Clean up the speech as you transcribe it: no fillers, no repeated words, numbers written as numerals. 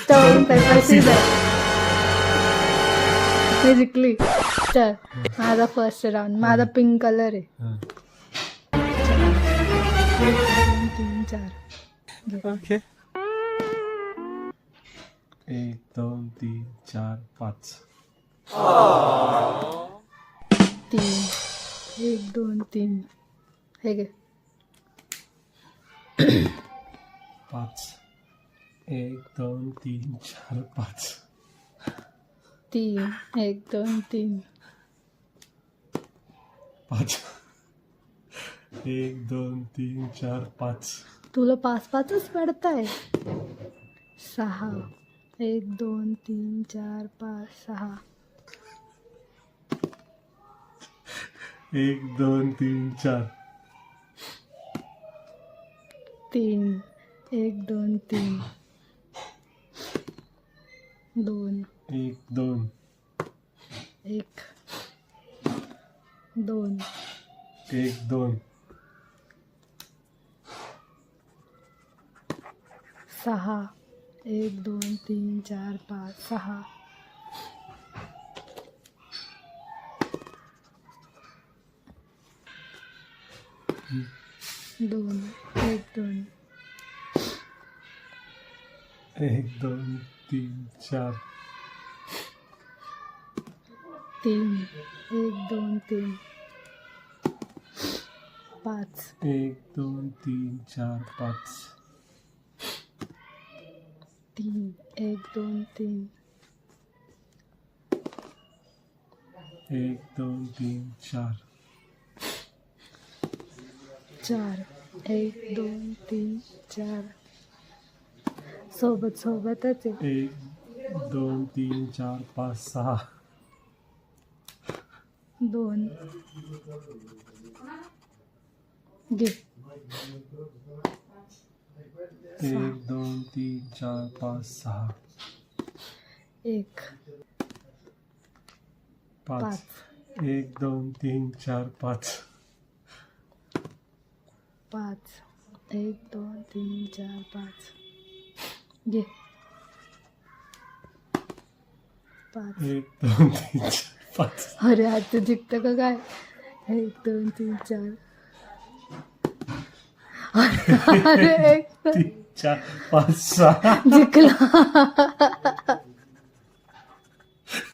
Stone paper scissor. मी जिंकली. चल माझा फर्स्ट राऊंड. माझा पिंक कलर आहे. 1 2 3 4. ओके. 1 2 3 4 5. 3 1 2 3. हे घे. 5 1 2 3 4 5. 3 1 2 3. 5 1 2 3 4 5. तुला 5-5च पडताय. 6 1 2 3 4 5 6. 1 2 3 4. 3 1 2 3. 2 1 2 1 2 1 2. 6 1 2 3 4 5 6. 2 1 2. 1 2 3 4. 3 1 2 3. 5 1 2 3 4 5. 3 1 2 3. 1 2 3 4. 4 1 2 3 4. सोबतच आहे. 1 2 3 4 5 6. 2 घे. 1 2 3 4 5 6. 1 5 1 2 3 4 5. 5 1 2 3 4 5. घे. 5. 1 2 3 4 5. अरे आता जिंकतं का काय? 1 2 3 4. अरे 1 3 4 5 6. जिंकला.